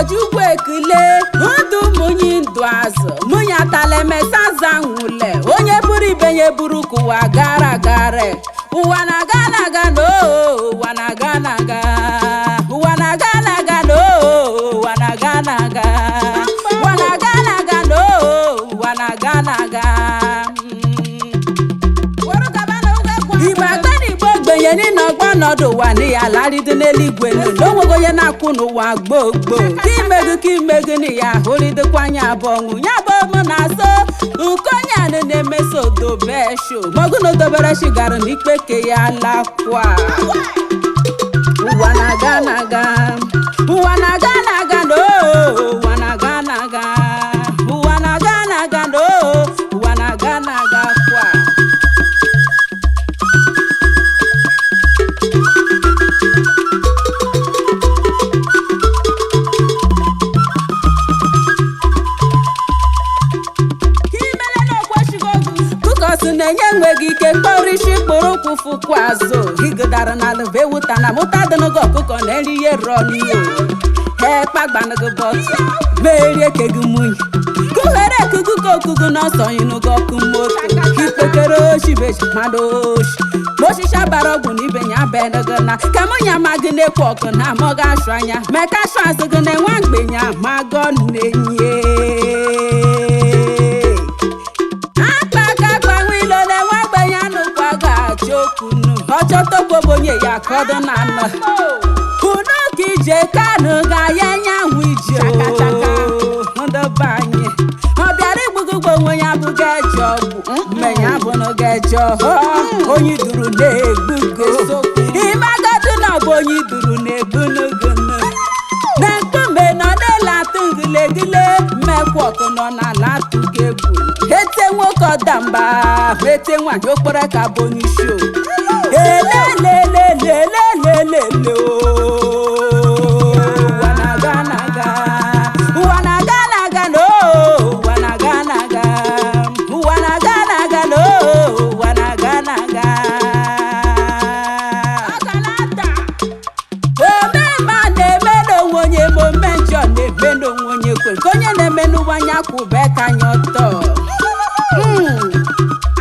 Chukwu ekele ndụ munyi ndụ azụ munya taleme saza nwule onye buru ibenye buru kuwa gara gara ụwa na-aga na-aga no ụwa na-aga na-aga ụwa na-aga na-aga no ụwa na-aga na-aga ụwa na-aga na-aga no ụwa na-aga na-aga Igbe ni no gbonodo wa ni alaridu n'eligwe no nwogo ye na-akwụ n'ụwa gbogbo kimegu ni ya horidu kwanya abonwu ya bo mu na so ukonya ne na-emeso dobesho mogu no dobere shigaru n'ikpe ke ya lakwa ụwa na-aga na-aga ụwa na-aga na-aga no ụwa na-aga na-aga ụwa na-aga na-aga no ụwa na-aga na-aga kwa na-enye enweghị ike mkpọrịshi kpụrụ kwụfụ kwa azụ higodara n'ala bewuta na mụta dịnụgo ọkụkọ na-eri ihe rọnio hekpagbanụgo bọtụ merie kegu munyi kụghere ekugu ka okugu n'ọsọ ịnụgo ọkụ moto ikpekere oshibechi mmadụ oshi moshisha bara ọgwụ n'ibe ya benugo na kemunya magị na-ekwu ọkụ na amọga ashụ anya meka ashụ azụ gị na-enwe mgbenya magọ na-enye ọchọtọ gbobonye ya kọdụ na anọ unu ka ije kanụ ga-aya nyanwụ ije ndọbanye ọ bịara igbugugbo onwe ya bụ geji ọgwụ mmenya bụnụ geji ọhọ onye duru na-egbugo ịmagadu na ọ bụ onye duru na-egbunugono na nkume nọ na-elatụ gilegile mmekwa ọkụ nọ n'ala atụgo egwu ete nwoke ọdamba ete nwanyị okporo ka bụ onye isi elelelelelelele ụwa na-aga na-aga ụwa na-aga na-aga no ụwa na-aga na-aga ụwa na-aga na-aga no ụwa na-aga na-aga omemma na-eme n'onwe onye ma ome njọ na-eme n'onwe onye kwe nke onye na-eme n'ụwa anya kwụbe ka anya ọtọ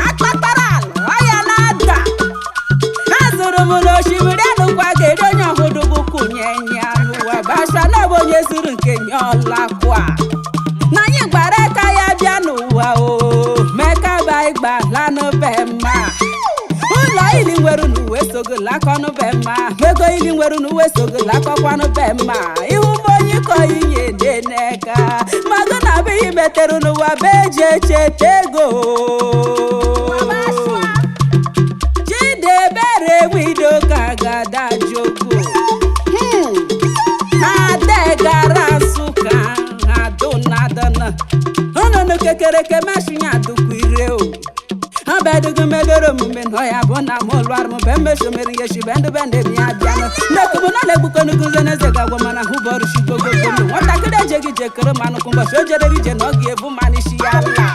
akpatara ala ọya na-ada azụrụ m n'osimiri anụkwa ga-eri onye ọhụdụgụ kwụnye nya n'ụwa basha na ọ bụ onye zuru nke nye ọlakwa na anyị gbara aka ya bịa n'ụwa o mekaba ịgba lanụbe mma ụlọ ili nwere n'uwe sogolakọnụbe mma ego ili nwere n'uwe sogolakọkwanụbe mma ihu mgbe onye ịkọ inye deneka magụ na abụghị metere n'ụwa be eji echeta ego Chidebere wido ka gada jogo Ada Egara Nsukka adụnadana ọnụnụ kekereke mashinya dukwire o abedugu medoro mume no ya bụ na molwar mu bembe shomeri yeshi bende mi abiano nekubu na legbuko nuguze neze gagwo mana huboru shigogo gono nwatakịrị ejeghị jekere manụ kumba shojereri je na ọ ga-ebu manishi ya ala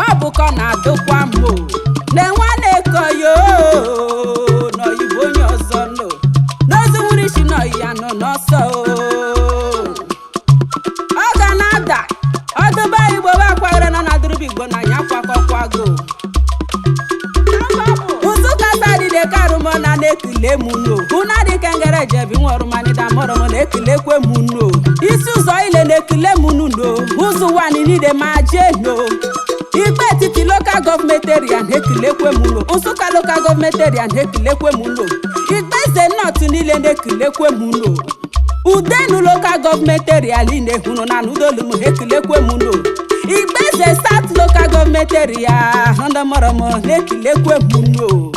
ọ bụkọ na-adụkwa mbụ na-enwe na-ekoyo n'oyibo onye ọzọ no n'ozi nwere isi n'ọya nọ n'ọsọ ọ ga na-ada ọdụba igbo akwagara nọ na adụrụba igbo na ya kwakọkwago Nsukka sadide karụmọ na na-ekele muno una dịka ngere jebi nworụmanida mọrọmọ na-ekelekwe muno isi ụzọ ile na-ekele mununo ụzọ wani nide ma jeno ikpe etiti local government area na-ekilekwe muno Nsukka local government area na-ekilekwe muno ikpe eze north niile na-ekilekwe muno Udenu local government area niile hụnụ na n'udolum na-ekilekwe muno ikpe eze south local government area ndị mọrọmọ na-ekilekwe muno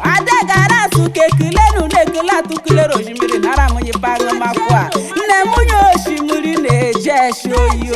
Ada Egara Nsukka ekilenu na-ekele atụkilere osimiri nara mụnye paghị makwa nne mụnye osimiri na-eje eshi oyi